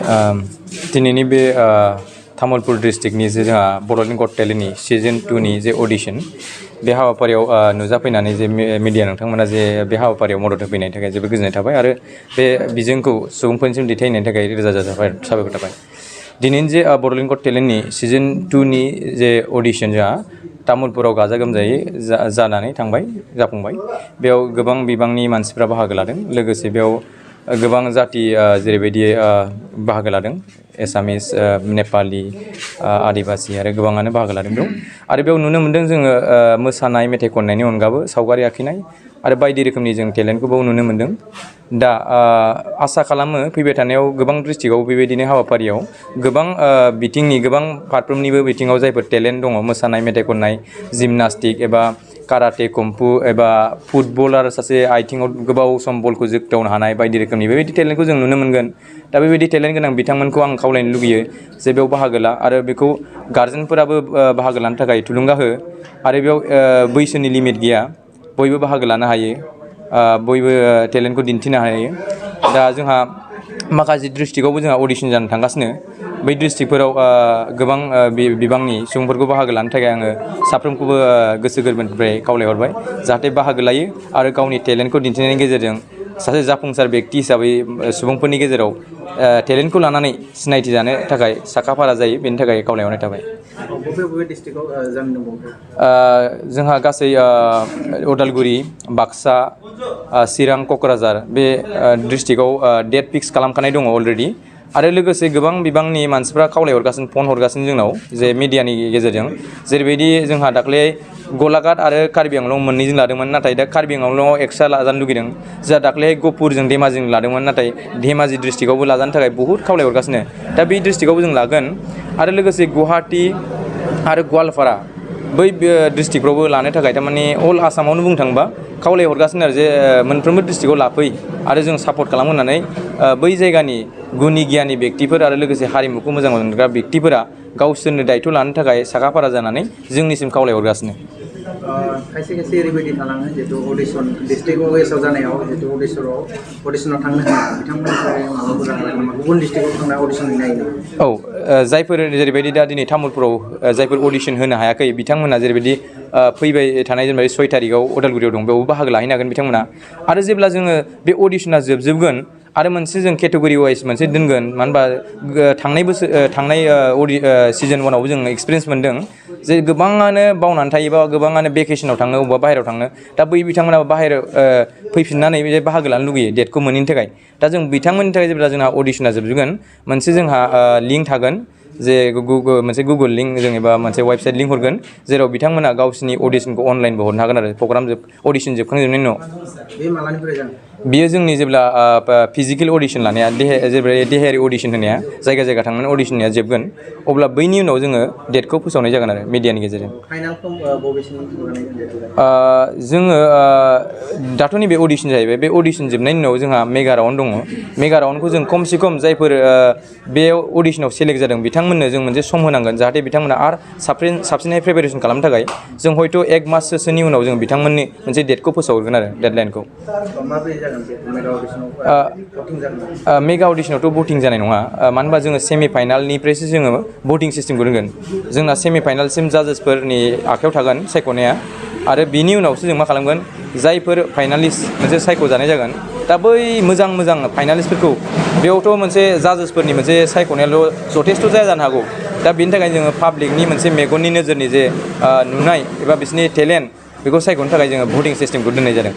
दिनैनि बे तामुलपुर डिस्ट्रिक्टनि जे जोंहा बड'लेण्ड गट टेलेन्टनि सिजन 2नि जे अडिशन बे हाबाफारियाव नुजाफैनानै जे मिडिया नोंथांमोना जे बे हाबाफारियाव मदद होफैनायनि थाखाय जोबोद गोजोननाय थाबाय आरो बे बिजोंखौ सुबुंफोरनिसिम दैथायनायनि थाखाय रोजा रोजा साबायखर थाबाय। दिनैनि जे बड'लेण्ड गट टेलेन्टनि सिजन 2नि जे अडिशन जोंहा तामुलपुराव गाजा गोमजायै जानानै जाफुंबाय। बेयाव गोबां बिबांनि मानसिफ्रा बाहागो लादों। लोगोसे बेयाव गोबां जाति जेरैबायदि बाहागो लादों एसामिस, नेपालि, आदिबासि आरो गोबाङानो बाहागो लादों बेयाव। आरो बेयाव नुनो मोन्दों जोङो मोसानाय, मेथाइ खननायनि अनगाबो सावगारि आखिनाय आरो बायदि रोखोमनि जों टेलेन्टखौ बाव नुनो मोन्दों। दा आसा खालामो फैबाय थानायाव गोबां डिस्ट्रिक्टआव बेबायदिनो हाबाफारियाव गोबां बिथिंनि गोबां फारफ्रोमनिबो बिथिङाव जायफोर टेलेन्ट दङ मोसानाय, मेथाइ खननाय, जिमनास्टिक एबा काराटे, कम्फु एबा फुटबलार सासे आथिङाव गोबाव सम बलखौ जोगदावनो हानाय बायदि रोखोमनि बेबायदि टेलेन्टखौ जों नुनो मोनगोन। दा बेबायदि टेलेन्ट गोनां बिथांमोनखौ आं खावलायनो लुगैयो जे बेयाव बाहागो ला आरो बेखौ गार्जेनफोराबो बाहागो लानो थाखाय थुलुंगा हो। आरो बेयाव बैसोनि लिमिट गैया, बयबो बाहागो लानो हायो, बयबो टेलेन्टखौ दिन्थिनो हायो। दा जोंहा माखासे डिस्ट्रिक्टआवबो जोंहा अडिशन जानो थांगासिनो। बै डिस्ट्रिक्टफोराव गोबां बिबांनि सुबुंफोरखौ बाहागो लानो थाखाय आङो साफ्रोमखौबो गोसो गोरबोनिफ्राय खावलायहरबाय जाहाथे बाहागो लायो आरो गावनि टेलेन्टखौ दिन्थिनायनि गेजेरजों सासे जाफुंसार बेक्ति हिसाबै सुबुंफोरनि गेजेराव टेलेन्टखौ लानानै सिनायथि जानो थाखाय साखाफारा जायो। बेनि थाखाय खावलायहरनाय थाबाय। बबे डिस्ट्रिक्टआव जानो दंबावो? जोंहा गासै उदालगुरि, बाक्सा, चिरां, क'क्राझार बे डिस्ट्रिक्टआव डेट फिक्स खालामखानाय दङ अलरेडि। आरो लोगोसे गोबां बिबांनि मानसिफ्रा खावलायहरगासिनो, फन हरगासिनो जोंनाव जे मिडियानि गेजेरजों। जेरैबायदि जोंहा दाख्लै गलाघाट आरो कार्बि आंलं मोननैजों लादोंमोन, नाथाय दा कार्बि आंलंआव एक्सट्रा लाजानो लुगैदों। जोंहा दाख्लै गहपुरजों धेमाजिजों लादोंमोन, नाथाय धेमाजि डिस्ट्रिक्टआवबो लाजानो थाखाय बहुद खावलायहरगासिनो। दा बे डिस्ट्रिक्टआवबो जों लागोन। आरो लोगोसे गुवाहाटि आरो गवालपारा बै डिस्ट्रिक्टफ्रावबो लानो थाखाय थारमाने अल आसामावनो बुंनो थाङोबा खावलायहरगासिनो आरो जे मोनफ्रोमबो डिस्ट्रिक्टआव लाफै आरो जों सापर्ट खालाम होननानै बै जायगानि गुनि गियानि बेक्तिफोर आरो लोगोसे हारिमुखौ मोजां मोनग्रा बेक्तिफोरा गावसोरनो दायथ' लानो थाखाय साखाफारा जानानै जोंनिसिम खावलायहरगासिनो। खायसे ओरैबायदि थालाङो जिहेतु अडिशन डिस्ट्रिक्ट वाइसआव जानायाव जिहेतु अडिशनाव थांनो हाया बिथांमोननिफ्राय माबाफोर गुबुन डिस्ट्रिक्टआव थांना अडिशन हैनो हायो नामा? औ, जायफोर जेरैबायदि दा दिनै तामुलपुराव जायफोर अडिशन होनो हायाखै बिथांमोना जेरैबायदि फैबाय थानाय जेनेबा 6 तारिखआव उदालगुरियाव दं बेयावबो बाहागो लाहैनो हागोन बिथांमोना। आरो जेब्ला जोङो बे अडिशना जोबगोन आरो मोनसे जों केटेगरि वाइस मोनसे दोनगोन, मानो होनबा थांनाय सिजन 1आवबो जों एक्सपिरियेन्स मोन्दों जे गोबाङानो बावनानै थायोबा गोबाङानो भेकेसनाव थाङो, अबेबा बाहेरायाव थाङो। दा बै बिथांमोनाबो बाहेरायाव फैफिननानै बे बाहागो लानो लुगैयो डेटखौ मोनैनि थाखाय। दा जों बिथांमोननि थाखाय जेब्ला जोंहा अडिशना जोबगोन मोनसे जोंहा लिंक थागोन जे मोनसे गुगोल लिंक जेनेबा मोनसे वेबसाइट लिंक हरगोन जेराव बिथांमोना गावसिनि अडिशनखौ अनलाइनबो हरनो हागोन आरो अडिशन जोबखांजोबनायनि उनाव। बे मालानिफ्राय जागोन? बियो जोंनि जेब्ला फिजिकेल अडिशन लानाया देहायारि अडिशन होनाया जायगा जायगा थांनानै अडिशन होनाया जोबगोन, अब्ला बैनि उनाव जोङो डेटखौ फोसावनाय जागोन आरो मिडियानि गेजेरजों। फाइनालखौ बबेसिम होनाय जोङो दाथ' नैबे अडिशन जाहैबाय, बे अडिशन जोबनायनि उनाव जोंहा मेगा राउन्ड दङ। मेगा राउन्डखौ जों खमसे खम जायफोर बे अडिशनाव सेलेक्ट जादों बिथांमोननो जों मोनसे सम होनांगोन जाहाथे बिथांमोना आरो साबसिनहाय प्रिपेरेसन खालामनो थाखाय जों हयथ' 1 माससोनि उनाव जों बिथांमोननि मोनसे डेटखौ फोसावहरगोन आरो डेडलाइनखौ। माबोरै जागोन बे मेगा अडिशनाव? मेगा अडिशनावथ' भटिं जानाय नङा, मानो होनबा जोङो सेमि फाइनालनिफ्रायसो जोङो भटिं सिस्टेमखौ रोंगोन। जोंना सेमि फाइनालसिम जाजेसफोरनि आखायाव थागोन सायख'नाया, आरो बिनि उनावसो जों मा खालामगोन जायफोर फाइनालिस्ट मोनसे सायख'जानाय जागोन। दा बै मोजां फाइनालिस्टफोरखौ बेयावथ' मोनसे जाजेसफोरनि मोनसे सायख'नायाल' जथेस्थ' जाया जानो हागौ। दा बेनि थाखायनो जोङो पाब्लिकनि मोनसे मेगननि नोजोरनि जे नुनाय एबा बिसोरनि टेलेन्ट बेखौ सायख'नो थाखाय जोङो भटिं सिस्टेमखौ दोननाय जादों।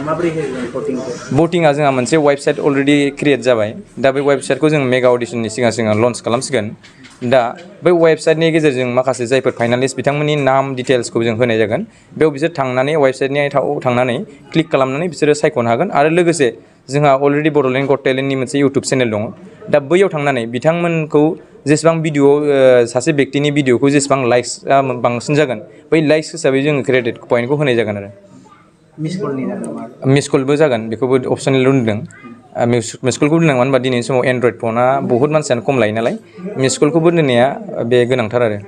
माबोरै होगोन भटिंखौ? भटिंआ जोंहा मोनसे वेबसाइट अलरेडि क्रिएट जाबाय। दा बे वेबसाइटखौ जों मेगा अडिशननि सिगां लन्च खालामसिगोन। दा बै वेबसाइटनि गेजेरजों माखासे जायफोर फाइनालिस्ट बिथांमोननि नाम डिटेल्सखौ जों होनाय जागोन। बेयाव बिसोर थांनानै वेबसाइटनि थांनानै क्लिक खालामनानै बिसोरो सायख'नो हागोन। आरो लोगोसे जोंहा अलरेडि बड'लेण्ड गट टेलेन्टनि मोनसे इउटुब चेनेल दङ। दा बैयाव थांनानै बिथांमोनखौ जेसेबां भिडिअ'आव सासे बेक्तिनि भिडिअ'खौ जेसेबां लाइक्सआ बांसिन जागोन बै लाइक्स हिसाबै जोङो क्रेडिट पइन्टखौ होनाय जागोन आरो। मिस कलबो जागोन, बेखौबो अपसनेल दोनदों। मिस कलखौ दोनदों मानो होनबा दिनैनि समाव एन्ड्रइड फना बहुत मानसियानो खम लायो नालाय, मिस कलखौबो दोननाया बे गोनांथार आरो।